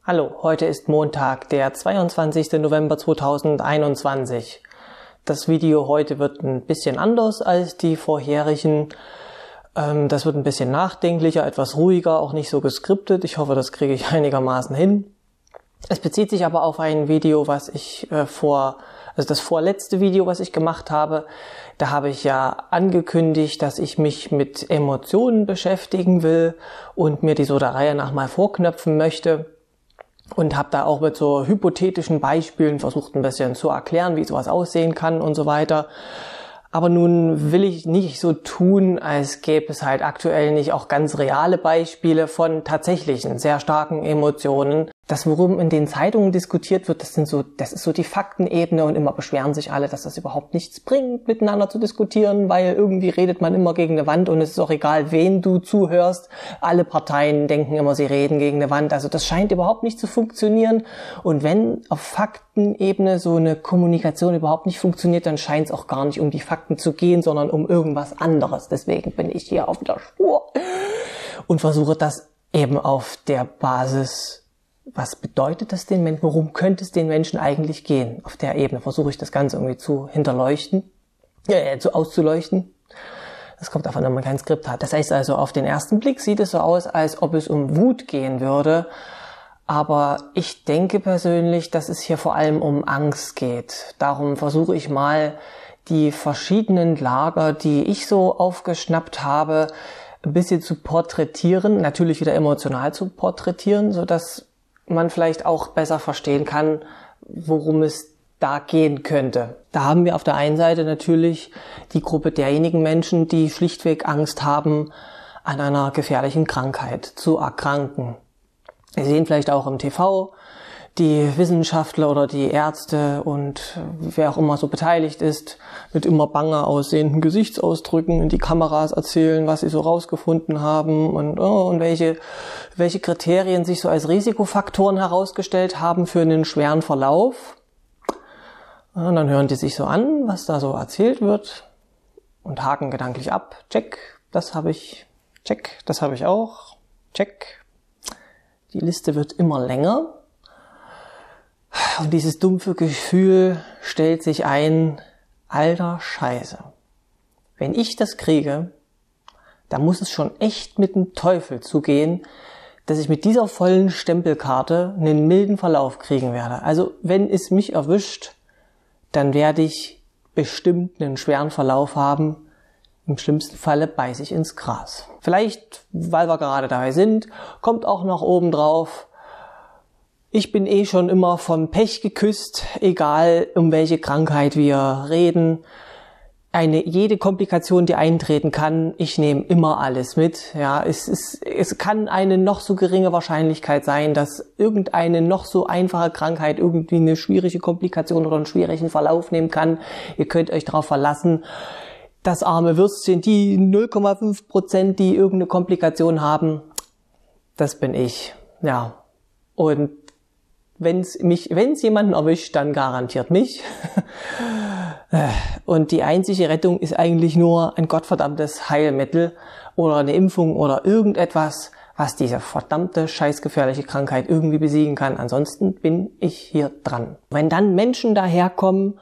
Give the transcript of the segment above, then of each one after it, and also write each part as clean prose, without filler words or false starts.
Hallo, heute ist Montag, der 22. November 2021. Das Video heute wird ein bisschen anders als die vorherigen. Das wird ein bisschen nachdenklicher, etwas ruhiger, auch nicht so geskriptet. Ich hoffe, das kriege ich einigermaßen hin. Es bezieht sich aber auf ein Video, was ich das vorletzte Video, was ich gemacht habe. Da habe ich ja angekündigt, dass ich mich mit Emotionen beschäftigen will und mir die so der Reihe nach mal vorknöpfen möchte. Und habe da auch mit so hypothetischen Beispielen versucht, ein bisschen zu erklären, wie sowas aussehen kann und so weiter. Aber nun will ich nicht so tun, als gäbe es halt aktuell nicht auch ganz reale Beispiele von tatsächlichen, sehr starken Emotionen. Das, worum in den Zeitungen diskutiert wird, das ist so die Faktenebene und immer beschweren sich alle, dass das überhaupt nichts bringt, miteinander zu diskutieren, weil irgendwie redet man immer gegen eine Wand und es ist auch egal, wen du zuhörst. Alle Parteien denken immer, sie reden gegen eine Wand. Also das scheint überhaupt nicht zu funktionieren. Und wenn auf Faktenebene so eine Kommunikation überhaupt nicht funktioniert, dann scheint es auch gar nicht um die Fakten zu gehen, sondern um irgendwas anderes. Deswegen bin ich hier auf der Spur und versuche das eben auf der Basis. Was bedeutet das den Menschen? Worum könnte es den Menschen eigentlich gehen? Auf der Ebene versuche ich das Ganze irgendwie zu auszuleuchten. Das kommt davon, wenn man kein Skript hat. Das heißt also, auf den ersten Blick sieht es so aus, als ob es um Wut gehen würde. Aber ich denke persönlich, dass es hier vor allem um Angst geht. Darum versuche ich mal, die verschiedenen Lager, die ich so aufgeschnappt habe, ein bisschen zu porträtieren, natürlich wieder emotional zu porträtieren, sodass man vielleicht auch besser verstehen kann, worum es da gehen könnte. Da haben wir auf der einen Seite natürlich die Gruppe derjenigen Menschen, die schlichtweg Angst haben, an einer gefährlichen Krankheit zu erkranken. Wir sehen vielleicht auch im TV die Wissenschaftler oder die Ärzte und wer auch immer so beteiligt ist, mit immer banger aussehenden Gesichtsausdrücken in die Kameras erzählen, was sie so rausgefunden haben und welche Kriterien sich so als Risikofaktoren herausgestellt haben für einen schweren Verlauf. Und dann hören die sich so an, was da so erzählt wird und haken gedanklich ab. Check, das habe ich. Check, das habe ich auch. Check. Die Liste wird immer länger. Und dieses dumpfe Gefühl stellt sich ein, alter Scheiße. Wenn ich das kriege, dann muss es schon echt mit dem Teufel zugehen, dass ich mit dieser vollen Stempelkarte einen milden Verlauf kriegen werde. Also wenn es mich erwischt, dann werde ich bestimmt einen schweren Verlauf haben. Im schlimmsten Falle beiße ich ins Gras. Vielleicht, weil wir gerade dabei sind, kommt auch noch oben drauf, ich bin schon immer vom Pech geküsst, egal um welche Krankheit wir reden. Jede Komplikation, die eintreten kann, ich nehme immer alles mit. Ja, es kann eine noch so geringe Wahrscheinlichkeit sein, dass irgendeine noch so einfache Krankheit irgendwie eine schwierige Komplikation oder einen schwierigen Verlauf nehmen kann. Ihr könnt euch darauf verlassen. Das arme Würstchen, die 0,5%, die irgendeine Komplikation haben, das bin ich. Ja, und wenn es jemanden erwischt, dann garantiert mich. Und die einzige Rettung ist eigentlich nur ein gottverdammtes Heilmittel oder eine Impfung oder irgendetwas, was diese verdammte, scheißgefährliche Krankheit irgendwie besiegen kann. Ansonsten bin ich hier dran. Wenn dann Menschen daherkommen,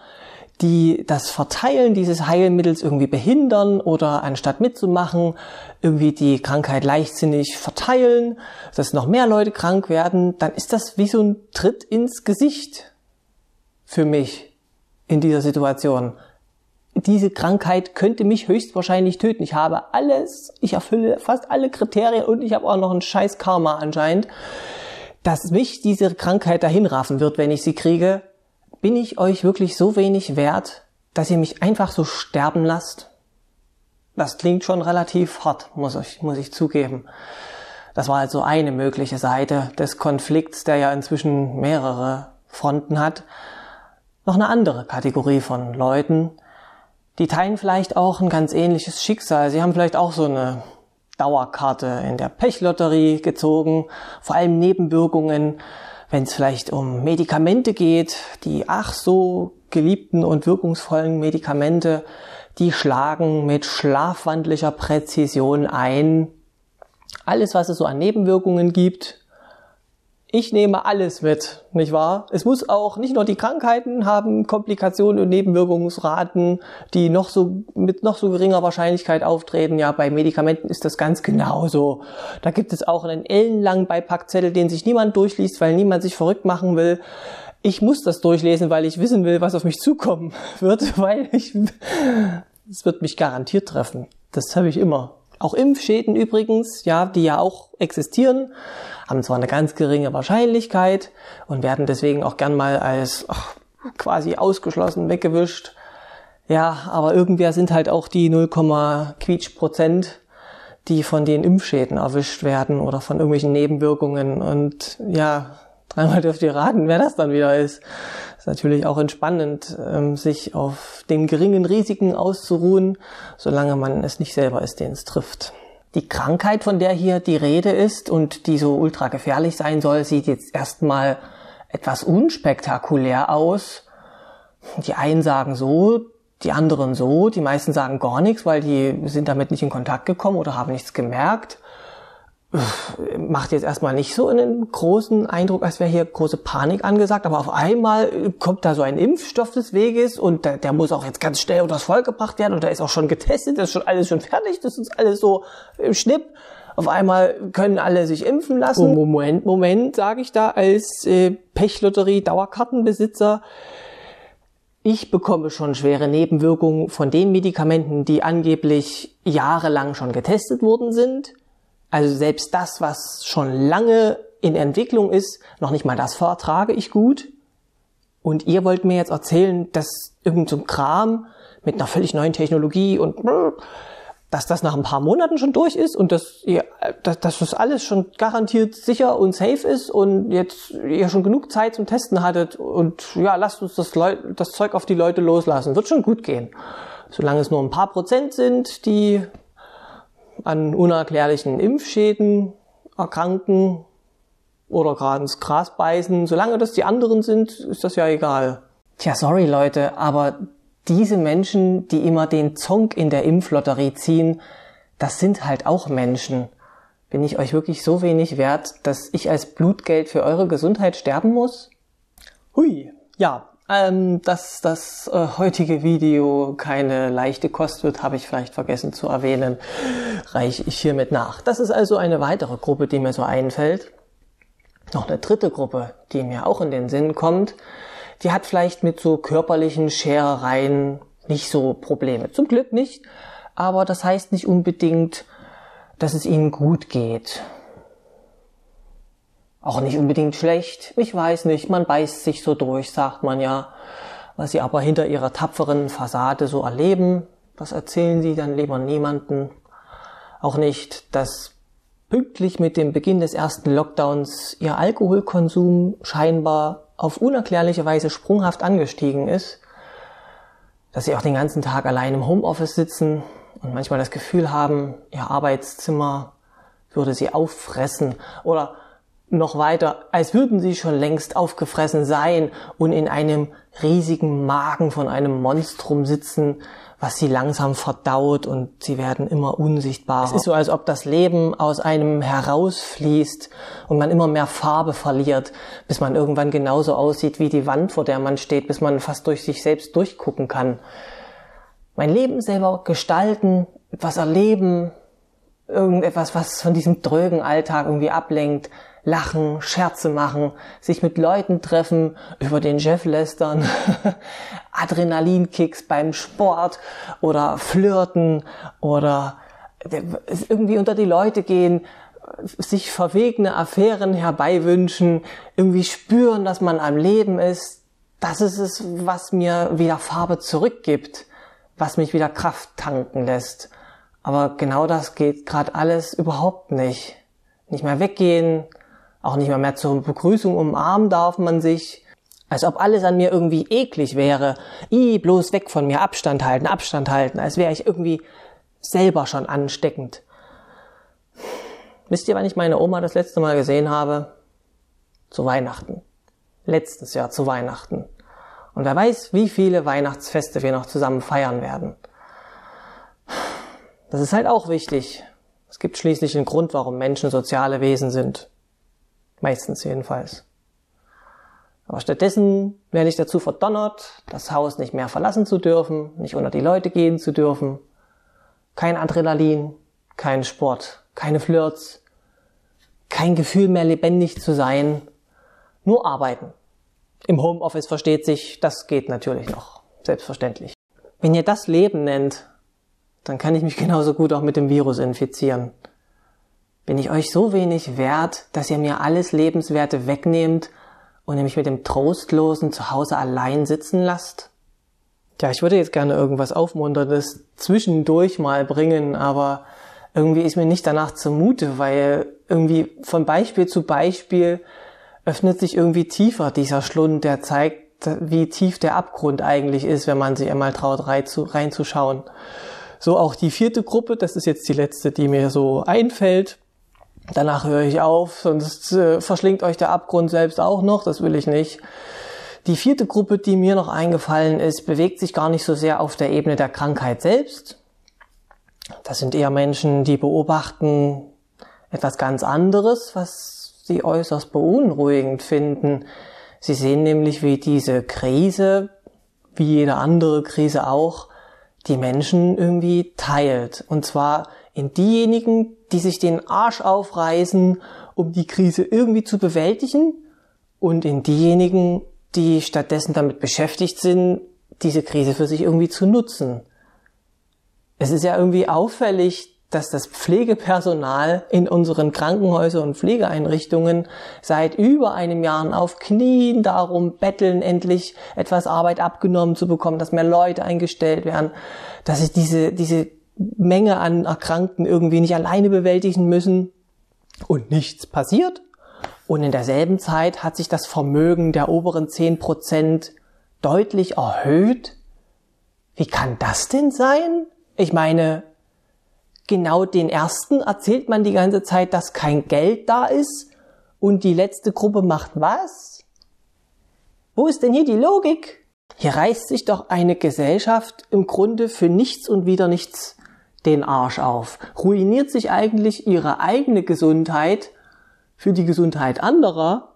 die das Verteilen dieses Heilmittels irgendwie behindern oder anstatt mitzumachen, irgendwie die Krankheit leichtsinnig verteilen, dass noch mehr Leute krank werden, dann ist das wie so ein Tritt ins Gesicht für mich in dieser Situation. Diese Krankheit könnte mich höchstwahrscheinlich töten. Ich erfülle fast alle Kriterien und ich habe auch noch ein scheiß Karma anscheinend, dass mich diese Krankheit dahin raffen wird, wenn ich sie kriege. Bin ich euch wirklich so wenig wert, dass ihr mich einfach so sterben lasst? Das klingt schon relativ hart, muss ich zugeben. Das war also eine mögliche Seite des Konflikts, der ja inzwischen mehrere Fronten hat. Noch eine andere Kategorie von Leuten, die teilen vielleicht auch ein ganz ähnliches Schicksal. Sie haben vielleicht auch so eine Dauerkarte in der Pechlotterie gezogen, vor allem Nebenwirkungen, wenn es vielleicht um Medikamente geht, die ach so geliebten und wirkungsvollen Medikamente, die schlagen mit schlafwandlicher Präzision ein. Alles, was es so an Nebenwirkungen gibt, Ich nehme alles mit, nicht wahr? Es muss auch nicht nur die Krankheiten haben, Komplikationen und Nebenwirkungsraten, die mit noch so geringer Wahrscheinlichkeit auftreten. Ja, bei Medikamenten ist das ganz genauso. Da gibt es auch einen ellenlangen Beipackzettel, den sich niemand durchliest, weil niemand sich verrückt machen will. Ich muss das durchlesen, weil ich wissen will, was auf mich zukommen wird, weil es wird mich garantiert treffen. Das habe ich immer. Auch Impfschäden übrigens, ja, die ja auch existieren, haben zwar eine ganz geringe Wahrscheinlichkeit und werden deswegen auch gern mal als quasi ausgeschlossen weggewischt. Ja, aber irgendwer sind halt auch die 0,Quietsch%, die von den Impfschäden erwischt werden oder von irgendwelchen Nebenwirkungen. Und ja, dreimal dürft ihr raten, wer das dann wieder ist. Ist natürlich auch entspannend, sich auf den geringen Risiken auszuruhen, solange man es nicht selber ist, den es trifft. Die Krankheit, von der hier die Rede ist und die so ultra gefährlich sein soll, sieht jetzt erstmal etwas unspektakulär aus. Die einen sagen so, die anderen so, die meisten sagen gar nichts, weil die sind damit nicht in Kontakt gekommen oder haben nichts gemerkt. Macht jetzt erstmal nicht so einen großen Eindruck, als wäre hier große Panik angesagt, aber auf einmal kommt da so ein Impfstoff des Weges und der muss auch jetzt ganz schnell unters Volk gebracht werden und der ist auch schon getestet, das ist schon alles schon fertig, das ist alles so im Schnipp. Auf einmal können alle sich impfen lassen. Oh, Moment, sage ich da als Pechlotterie-Dauerkartenbesitzer. Ich bekomme schon schwere Nebenwirkungen von den Medikamenten, die angeblich jahrelang schon getestet worden sind. Also selbst das, was schon lange in Entwicklung ist, noch nicht mal das vertrage ich gut. Und ihr wollt mir jetzt erzählen, dass irgend so ein Kram mit einer völlig neuen Technologie und dass das nach ein paar Monaten schon durch ist und dass das alles schon garantiert sicher und safe ist und jetzt ihr schon genug Zeit zum Testen hattet und ja, lasst uns das Zeug auf die Leute loslassen. Wird schon gut gehen. Solange es nur ein paar Prozent sind, die an unerklärlichen Impfschäden erkranken oder gerade ins Gras beißen. Solange das die anderen sind, ist das ja egal. Tja, sorry Leute, aber diese Menschen, die immer den Zonk in der Impflotterie ziehen, das sind halt auch Menschen. Bin ich euch wirklich so wenig wert, dass ich als Blutgeld für eure Gesundheit sterben muss? Hui, ja. Dass das heutige Video keine leichte Kost wird, habe ich vielleicht vergessen zu erwähnen, reiche ich hiermit nach. Das ist also eine weitere Gruppe, die mir so einfällt. Noch eine dritte Gruppe, die mir auch in den Sinn kommt, die hat vielleicht mit so körperlichen Scherereien nicht so Probleme. Zum Glück nicht, aber das heißt nicht unbedingt, dass es ihnen gut geht. Auch nicht unbedingt schlecht, ich weiß nicht, man beißt sich so durch, sagt man ja. Was sie aber hinter ihrer tapferen Fassade so erleben, das erzählen sie dann lieber niemandem. Auch nicht, dass pünktlich mit dem Beginn des ersten Lockdowns ihr Alkoholkonsum scheinbar auf unerklärliche Weise sprunghaft angestiegen ist. Dass sie auch den ganzen Tag allein im Homeoffice sitzen und manchmal das Gefühl haben, ihr Arbeitszimmer würde sie auffressen oder noch weiter, als würden sie schon längst aufgefressen sein und in einem riesigen Magen von einem Monstrum sitzen, was sie langsam verdaut und sie werden immer unsichtbarer. Es ist so, als ob das Leben aus einem herausfließt und man immer mehr Farbe verliert, bis man irgendwann genauso aussieht wie die Wand, vor der man steht, bis man fast durch sich selbst durchgucken kann. Mein Leben selber gestalten, etwas erleben, irgendetwas, was von diesem drögen Alltag irgendwie ablenkt, lachen, Scherze machen, sich mit Leuten treffen, über den Chef lästern, Adrenalinkicks beim Sport oder flirten oder irgendwie unter die Leute gehen, sich verwegene Affären herbeiwünschen, irgendwie spüren, dass man am Leben ist. Das ist es, was mir wieder Farbe zurückgibt, was mich wieder Kraft tanken lässt. Aber genau das geht gerade alles überhaupt nicht. Nicht mehr weggehen, auch nicht mehr zur Begrüßung umarmen darf man sich. Als ob alles an mir irgendwie eklig wäre. Bloß weg von mir, Abstand halten, als wäre ich irgendwie selber schon ansteckend. Wisst ihr, wann ich meine Oma das letzte Mal gesehen habe? Zu Weihnachten. Letztes Jahr zu Weihnachten. Und wer weiß, wie viele Weihnachtsfeste wir noch zusammen feiern werden. Das ist halt auch wichtig. Es gibt schließlich einen Grund, warum Menschen soziale Wesen sind. Meistens jedenfalls. Aber stattdessen werde ich dazu verdonnert, das Haus nicht mehr verlassen zu dürfen, nicht unter die Leute gehen zu dürfen. Kein Adrenalin, kein Sport, keine Flirts, kein Gefühl mehr lebendig zu sein, nur arbeiten. Im Homeoffice versteht sich, das geht natürlich noch, selbstverständlich. Wenn ihr das Leben nennt, dann kann ich mich genauso gut auch mit dem Virus infizieren. Bin ich euch so wenig wert, dass ihr mir alles Lebenswerte wegnehmt und ihr mich mit dem Trostlosen zu Hause allein sitzen lasst? Ja, ich würde jetzt gerne irgendwas Aufmunterndes zwischendurch mal bringen, aber irgendwie ist mir nicht danach zumute, weil irgendwie von Beispiel zu Beispiel öffnet sich irgendwie tiefer dieser Schlund, der zeigt, wie tief der Abgrund eigentlich ist, wenn man sich einmal traut, reinzuschauen. So auch die 4. Gruppe, das ist jetzt die letzte, die mir so einfällt. Danach höre ich auf, sonst verschlingt euch der Abgrund selbst auch noch, das will ich nicht. Die 4. Gruppe, die mir noch eingefallen ist, bewegt sich gar nicht so sehr auf der Ebene der Krankheit selbst. Das sind eher Menschen, die beobachten etwas ganz anderes, was sie äußerst beunruhigend finden. Sie sehen nämlich, wie diese Krise, wie jede andere Krise auch, die Menschen irgendwie teilt. Und zwar in diejenigen, die sich den Arsch aufreißen, um die Krise irgendwie zu bewältigen, und in diejenigen, die stattdessen damit beschäftigt sind, diese Krise für sich irgendwie zu nutzen. Es ist ja irgendwie auffällig, dass das Pflegepersonal in unseren Krankenhäusern und Pflegeeinrichtungen seit über einem Jahr auf Knien darum betteln, endlich etwas Arbeit abgenommen zu bekommen, dass mehr Leute eingestellt werden, dass sich diese Menge an Erkrankten irgendwie nicht alleine bewältigen müssen, und nichts passiert. Und in derselben Zeit hat sich das Vermögen der oberen 10% deutlich erhöht. Wie kann das denn sein? Ich meine, genau den ersten erzählt man die ganze Zeit, dass kein Geld da ist, und die letzte Gruppe macht was? Wo ist denn hier die Logik? Hier reißt sich doch eine Gesellschaft im Grunde für nichts und wieder nichts den Arsch auf, ruiniert sich eigentlich ihre eigene Gesundheit für die Gesundheit anderer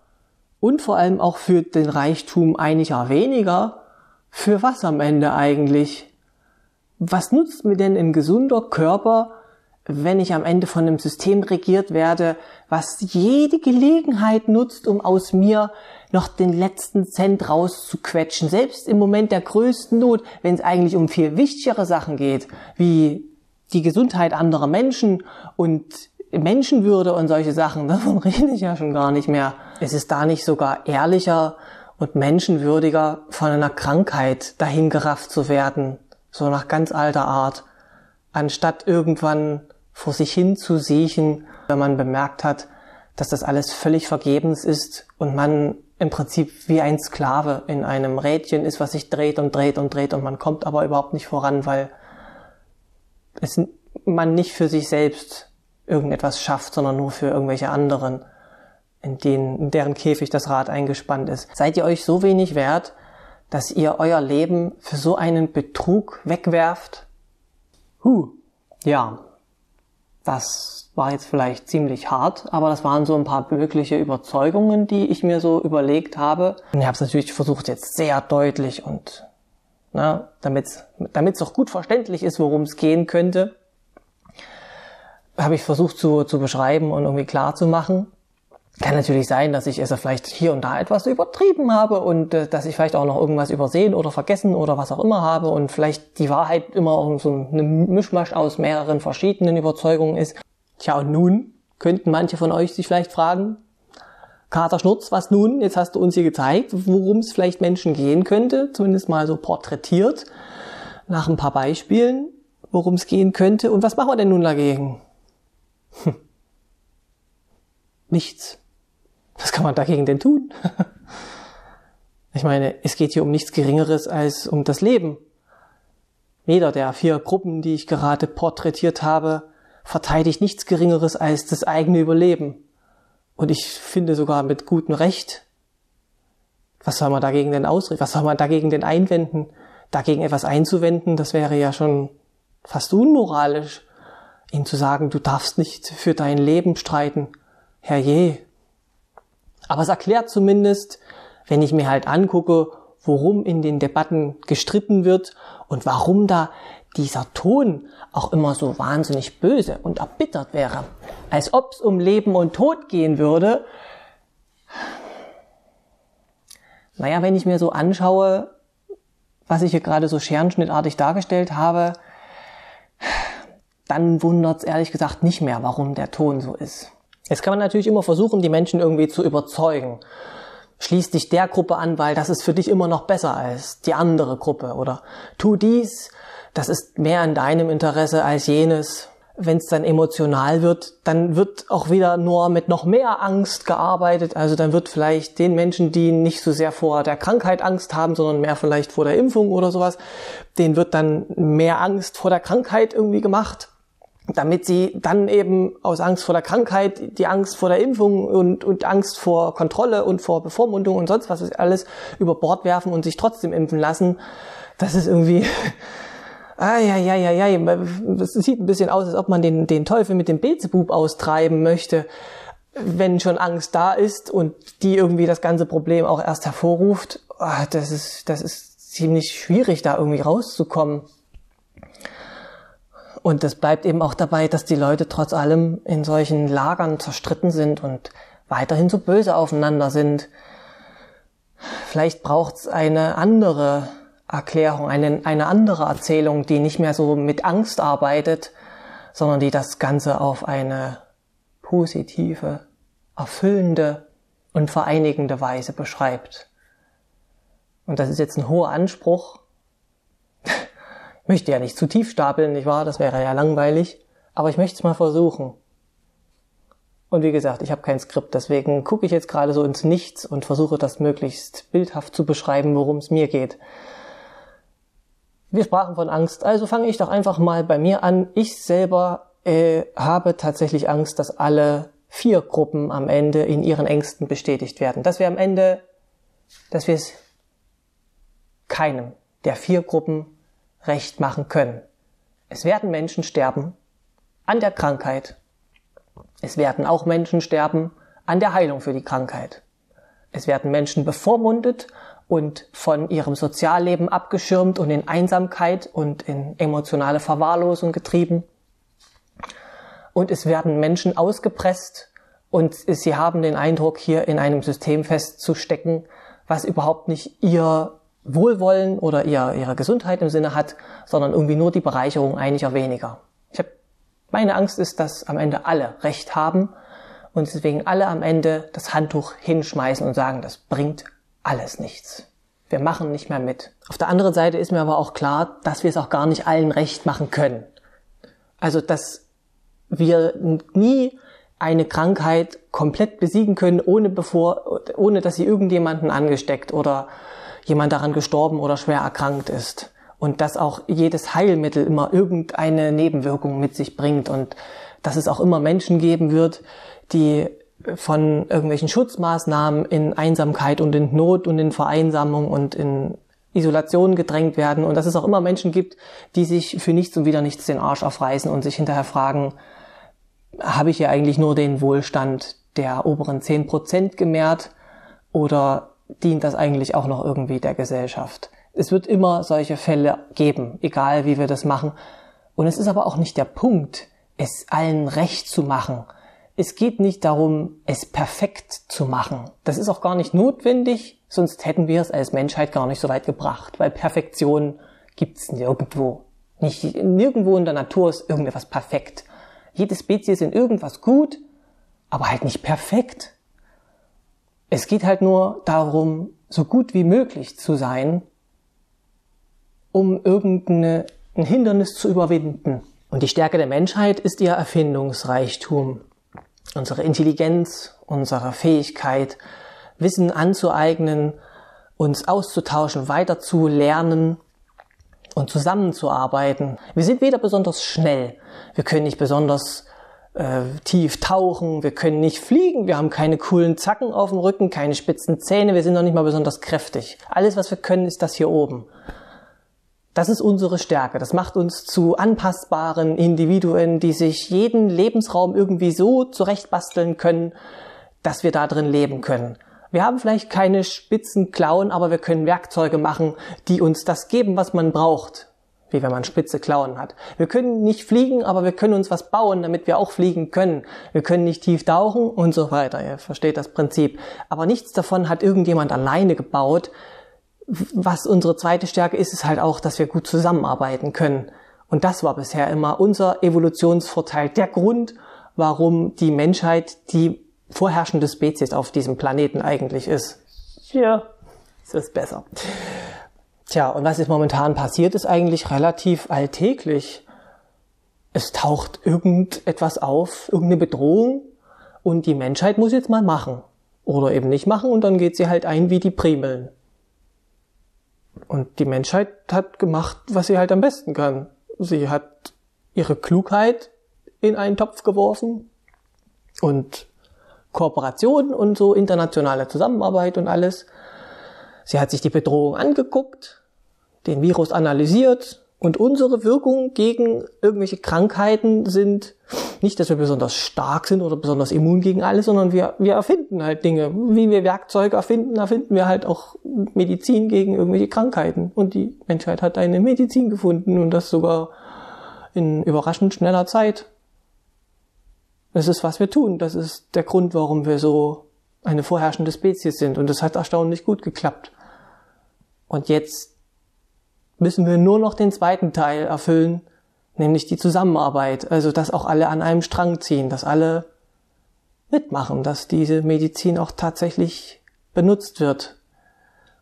und vor allem auch für den Reichtum einiger weniger. Für was am Ende eigentlich? Was nutzt mir denn ein gesunder Körper, wenn ich am Ende von einem System regiert werde, was jede Gelegenheit nutzt, um aus mir noch den letzten Cent rauszuquetschen, selbst im Moment der größten Not, wenn es eigentlich um viel wichtigere Sachen geht, wie die Gesundheit anderer Menschen und Menschenwürde und solche Sachen, davon rede ich ja schon gar nicht mehr. Ist es da nicht sogar ehrlicher und menschenwürdiger, von einer Krankheit dahingerafft zu werden, so nach ganz alter Art, anstatt irgendwann vor sich hin zu siechen, wenn man bemerkt hat, dass das alles völlig vergebens ist und man im Prinzip wie ein Sklave in einem Rädchen ist, was sich dreht und dreht und dreht, und man kommt aber überhaupt nicht voran, weil man nicht für sich selbst irgendetwas schafft, sondern nur für irgendwelche anderen, in deren Käfig das Rad eingespannt ist. Seid ihr euch so wenig wert, dass ihr euer Leben für so einen Betrug wegwerft? Ja, das war jetzt vielleicht ziemlich hart, aber das waren so ein paar wirkliche Überzeugungen, die ich mir so überlegt habe. Und ich habe es natürlich versucht, jetzt sehr deutlich und damit es auch gut verständlich ist, worum es gehen könnte, habe ich versucht zu beschreiben und irgendwie klar zu machen. Kann natürlich sein, dass ich es vielleicht hier und da etwas übertrieben habe und dass ich vielleicht auch noch irgendwas übersehen oder vergessen oder was auch immer habe und vielleicht die Wahrheit immer so ein Mischmasch aus mehreren verschiedenen Überzeugungen ist. Tja, und nun könnten manche von euch sich vielleicht fragen, Kater Schnurz, was nun? Jetzt hast du uns hier gezeigt, worum es vielleicht Menschen gehen könnte, zumindest mal so porträtiert, nach ein paar Beispielen, worum es gehen könnte. Und was machen wir denn nun dagegen? Nichts. Was kann man dagegen denn tun? Ich meine, es geht hier um nichts Geringeres als um das Leben. Jeder der 4 Gruppen, die ich gerade porträtiert habe, verteidigt nichts Geringeres als das eigene Überleben. Und ich finde sogar mit gutem Recht. Was soll man dagegen denn ausrichten? Was soll man dagegen denn einwenden? Dagegen etwas einzuwenden, das wäre ja schon fast unmoralisch. Ihnen zu sagen, du darfst nicht für dein Leben streiten. Herrje. Aber es erklärt zumindest, wenn ich mir halt angucke, worum in den Debatten gestritten wird und warum da dieser Ton auch immer so wahnsinnig böse und erbittert wäre. Als ob es um Leben und Tod gehen würde. Naja, wenn ich mir so anschaue, was ich hier gerade so scherenschnittartig dargestellt habe, dann wundert es ehrlich gesagt nicht mehr, warum der Ton so ist. Jetzt kann man natürlich immer versuchen, die Menschen irgendwie zu überzeugen. Schließ dich der Gruppe an, weil das ist für dich immer noch besser als die andere Gruppe. Oder tu dies, das ist mehr in deinem Interesse als jenes. Wenn es dann emotional wird, dann wird auch wieder nur mit noch mehr Angst gearbeitet. Also dann wird vielleicht den Menschen, die nicht so sehr vor der Krankheit Angst haben, sondern mehr vielleicht vor der Impfung oder sowas, denen wird dann mehr Angst vor der Krankheit irgendwie gemacht, damit sie dann eben aus Angst vor der Krankheit die Angst vor der Impfung und Angst vor Kontrolle und vor Bevormundung und sonst was alles über Bord werfen und sich trotzdem impfen lassen. Das ist irgendwie... Es sieht ein bisschen aus, als ob man den Teufel mit dem Beelzebub austreiben möchte, wenn schon Angst da ist und die irgendwie das ganze Problem auch erst hervorruft. Das ist ziemlich schwierig, da irgendwie rauszukommen. Und das bleibt eben auch dabei, dass die Leute trotz allem in solchen Lagern zerstritten sind und weiterhin so böse aufeinander sind. Vielleicht braucht's eine andere Erklärung, eine andere Erzählung, die nicht mehr so mit Angst arbeitet, sondern die das Ganze auf eine positive, erfüllende und vereinigende Weise beschreibt. Und das ist jetzt ein hoher Anspruch. Ich möchte ja nicht zu tief stapeln, nicht wahr? Das wäre ja langweilig. Aber ich möchte es mal versuchen. Und wie gesagt, ich habe kein Skript, deswegen gucke ich jetzt gerade so ins Nichts und versuche das möglichst bildhaft zu beschreiben, worum es mir geht. Wir sprachen von Angst, also fange ich doch einfach mal bei mir an. Ich selber habe tatsächlich Angst, dass alle 4 Gruppen am Ende in ihren Ängsten bestätigt werden. Dass wir am Ende, dass wir es keinem der 4 Gruppen recht machen können. Es werden Menschen sterben an der Krankheit. Es werden auch Menschen sterben an der Heilung für die Krankheit. Es werden Menschen bevormundet und von ihrem Sozialleben abgeschirmt und in Einsamkeit und in emotionale Verwahrlosung getrieben. Und es werden Menschen ausgepresst und sie haben den Eindruck, hier in einem System festzustecken, was überhaupt nicht ihr Wohlwollen oder ihre Gesundheit im Sinne hat, sondern irgendwie nur die Bereicherung einiger weniger. Meine Angst ist, dass am Ende alle Recht haben und deswegen alle am Ende das Handtuch hinschmeißen und sagen, das bringt alles nichts. Wir machen nicht mehr mit. Auf der anderen Seite ist mir aber auch klar, dass wir es auch gar nicht allen recht machen können. Also, dass wir nie eine Krankheit komplett besiegen können, ohne dass sie irgendjemanden angesteckt oder jemand daran gestorben oder schwer erkrankt ist. Und dass auch jedes Heilmittel immer irgendeine Nebenwirkung mit sich bringt und dass es auch immer Menschen geben wird, die von irgendwelchen Schutzmaßnahmen in Einsamkeit und in Not und in Vereinsamung und in Isolation gedrängt werden und dass es auch immer Menschen gibt, die sich für nichts und wieder nichts den Arsch aufreißen und sich hinterher fragen, habe ich hier eigentlich nur den Wohlstand der oberen 10% gemehrt oder dient das eigentlich auch noch irgendwie der Gesellschaft? Es wird immer solche Fälle geben, egal wie wir das machen. Und es ist aber auch nicht der Punkt, es allen recht zu machen. Es geht nicht darum, es perfekt zu machen. Das ist auch gar nicht notwendig, sonst hätten wir es als Menschheit gar nicht so weit gebracht, weil Perfektion gibt's nirgendwo. Nirgendwo in der Natur ist irgendetwas perfekt. Jede Spezies in irgendwas gut, aber halt nicht perfekt. Es geht halt nur darum, so gut wie möglich zu sein, um irgendein Hindernis zu überwinden. Und die Stärke der Menschheit ist ihr Erfindungsreichtum. Unsere Intelligenz, unsere Fähigkeit, Wissen anzueignen, uns auszutauschen, weiter zu lernen und zusammenzuarbeiten. Wir sind weder besonders schnell, wir können nicht besonders tief tauchen, wir können nicht fliegen, wir haben keine coolen Zacken auf dem Rücken, keine spitzen Zähne, wir sind noch nicht mal besonders kräftig. Alles, was wir können, ist das hier oben. Das ist unsere Stärke. Das macht uns zu anpassbaren Individuen, die sich jeden Lebensraum irgendwie so zurechtbasteln können, dass wir da drin leben können. Wir haben vielleicht keine spitzen Klauen, aber wir können Werkzeuge machen, die uns das geben, was man braucht, wie wenn man spitze Klauen hat. Wir können nicht fliegen, aber wir können uns was bauen, damit wir auch fliegen können. Wir können nicht tief tauchen und so weiter. Ihr versteht das Prinzip. Aber nichts davon hat irgendjemand alleine gebaut. Was unsere zweite Stärke ist, ist halt auch, dass wir gut zusammenarbeiten können. Und das war bisher immer unser Evolutionsvorteil. Der Grund, warum die Menschheit die vorherrschende Spezies auf diesem Planeten eigentlich ist. Ja, es ist besser. Tja, und was ist momentan passiert, ist eigentlich relativ alltäglich. Es taucht irgendetwas auf, irgendeine Bedrohung und die Menschheit muss jetzt mal machen. Oder eben nicht machen und dann geht sie halt ein wie die Primeln. Und die Menschheit hat gemacht, was sie halt am besten kann. Sie hat ihre Klugheit in einen Topf geworfen und Kooperation und so internationale Zusammenarbeit und alles. Sie hat sich die Bedrohung angeguckt, den Virus analysiert und unsere Wirkung gegen irgendwelche Krankheiten sind nicht, dass wir besonders stark sind oder besonders immun gegen alles, sondern wir erfinden halt Dinge. Wie wir Werkzeuge erfinden wir halt auch Medizin gegen irgendwelche Krankheiten. Und die Menschheit hat eine Medizin gefunden und das sogar in überraschend schneller Zeit. Das ist, was wir tun. Das ist der Grund, warum wir so eine vorherrschende Spezies sind. Und das hat erstaunlich gut geklappt. Und jetzt müssen wir nur noch den zweiten Teil erfüllen, nämlich die Zusammenarbeit. Also, dass auch alle an einem Strang ziehen, dass alle mitmachen, dass diese Medizin auch tatsächlich benutzt wird.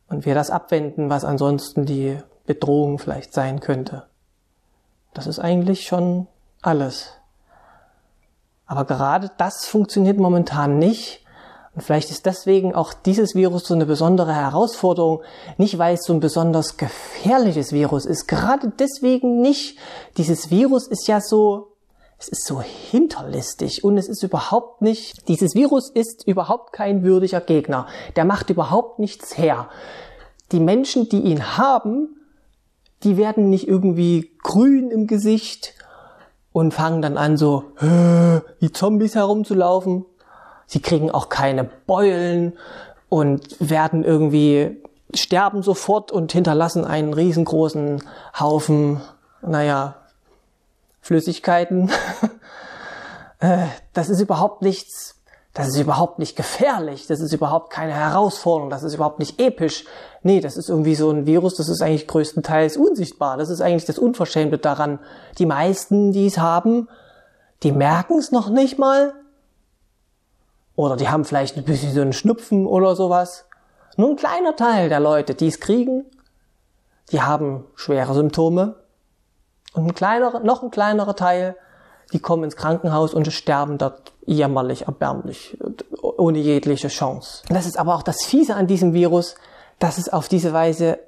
Und wir das abwenden, was ansonsten die Bedrohung vielleicht sein könnte. Das ist eigentlich schon alles. Aber gerade das funktioniert momentan nicht. Und vielleicht ist deswegen auch dieses Virus so eine besondere Herausforderung. Nicht, weil es so ein besonders gefährliches Virus ist. Gerade deswegen nicht. Dieses Virus ist ja so, es ist so hinterlistig und es ist überhaupt nicht, dieses Virus ist überhaupt kein würdiger Gegner. Der macht überhaupt nichts her. Die Menschen, die ihn haben, die werden nicht irgendwie grün im Gesicht und fangen dann an so wie Zombies herumzulaufen. Sie kriegen auch keine Beulen und werden irgendwie sterben sofort und hinterlassen einen riesengroßen Haufen, Flüssigkeiten. Das ist überhaupt nichts, das ist überhaupt nicht gefährlich, das ist überhaupt keine Herausforderung, das ist überhaupt nicht episch. Nee, das ist irgendwie so ein Virus, das ist eigentlich größtenteils unsichtbar. Das ist eigentlich das Unverschämte daran. Die meisten, die es haben, die merken es noch nicht mal. Oder die haben vielleicht ein bisschen so einen Schnupfen oder sowas. Nur ein kleiner Teil der Leute, die es kriegen, die haben schwere Symptome. Und noch ein kleinerer Teil, die kommen ins Krankenhaus und sterben dort jämmerlich, erbärmlich, ohne jegliche Chance. Das ist aber auch das Fiese an diesem Virus, dass es auf diese Weise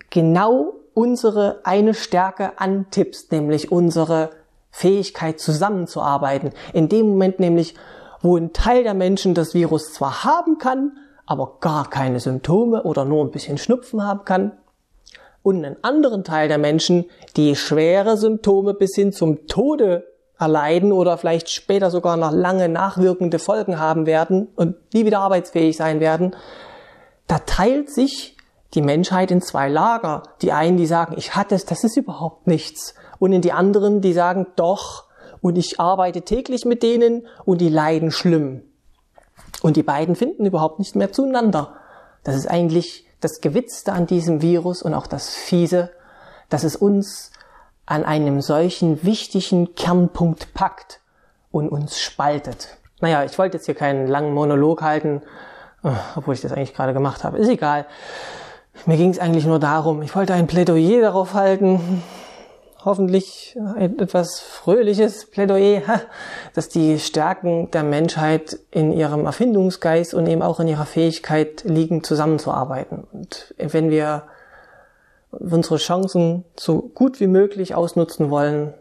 genau unsere eine Stärke antippst, nämlich unsere Fähigkeit zusammenzuarbeiten. In dem Moment nämlich, wo ein Teil der Menschen das Virus zwar haben kann, aber gar keine Symptome oder nur ein bisschen Schnupfen haben kann, und einen anderen Teil der Menschen, die schwere Symptome bis hin zum Tode erleiden oder vielleicht später sogar noch lange nachwirkende Folgen haben werden und nie wieder arbeitsfähig sein werden, da teilt sich die Menschheit in zwei Lager. Die einen, die sagen, ich hatte es, das ist überhaupt nichts. Und in die anderen, die sagen, doch, und ich arbeite täglich mit denen und die leiden schlimm. Und die beiden finden überhaupt nicht mehr zueinander. Das ist eigentlich das Gewitzte an diesem Virus und auch das Fiese, dass es uns an einem solchen wichtigen Kernpunkt packt und uns spaltet. Naja, ich wollte jetzt hier keinen langen Monolog halten, obwohl ich das eigentlich gerade gemacht habe. Ist egal. Mir ging es eigentlich nur darum, ich wollte ein Plädoyer darauf halten, hoffentlich ein etwas fröhliches Plädoyer, dass die Stärken der Menschheit in ihrem Erfindungsgeist und eben auch in ihrer Fähigkeit liegen, zusammenzuarbeiten. Und wenn wir unsere Chancen so gut wie möglich ausnutzen wollen,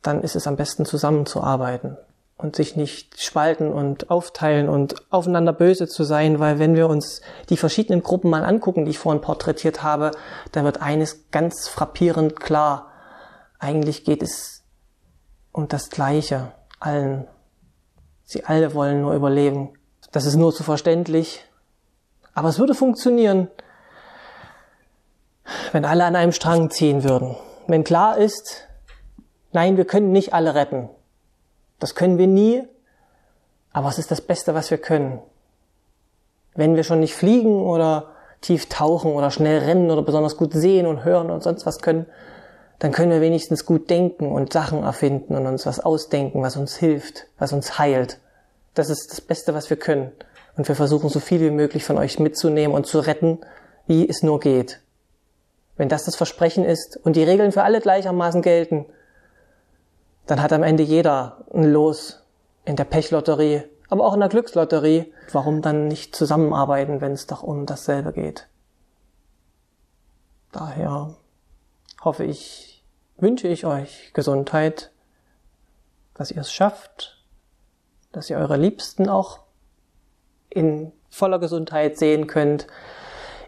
dann ist es am besten zusammenzuarbeiten und sich nicht spalten und aufteilen und aufeinander böse zu sein, weil wenn wir uns die verschiedenen Gruppen mal angucken, die ich vorhin porträtiert habe, da wird eines ganz frappierend klar. Eigentlich geht es um das Gleiche allen. Sie alle wollen nur überleben. Das ist nur so verständlich. Aber es würde funktionieren, wenn alle an einem Strang ziehen würden. Wenn klar ist, nein, wir können nicht alle retten. Das können wir nie, aber es ist das Beste, was wir können. Wenn wir schon nicht fliegen oder tief tauchen oder schnell rennen oder besonders gut sehen und hören und sonst was können, dann können wir wenigstens gut denken und Sachen erfinden und uns was ausdenken, was uns hilft, was uns heilt. Das ist das Beste, was wir können. Und wir versuchen, so viel wie möglich von euch mitzunehmen und zu retten, wie es nur geht. Wenn das das Versprechen ist und die Regeln für alle gleichermaßen gelten, dann hat am Ende jeder ein Los in der Pechlotterie, aber auch in der Glückslotterie. Warum dann nicht zusammenarbeiten, wenn es doch um dasselbe geht? Daher wünsche ich euch Gesundheit, dass ihr es schafft, dass ihr eure Liebsten auch in voller Gesundheit sehen könnt,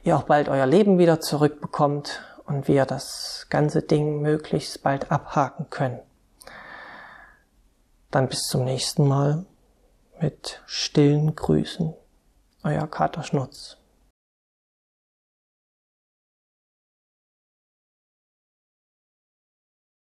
ihr auch bald euer Leben wieder zurückbekommt und wir das ganze Ding möglichst bald abhaken können. Dann bis zum nächsten Mal mit stillen Grüßen. Euer Kater Schnutz.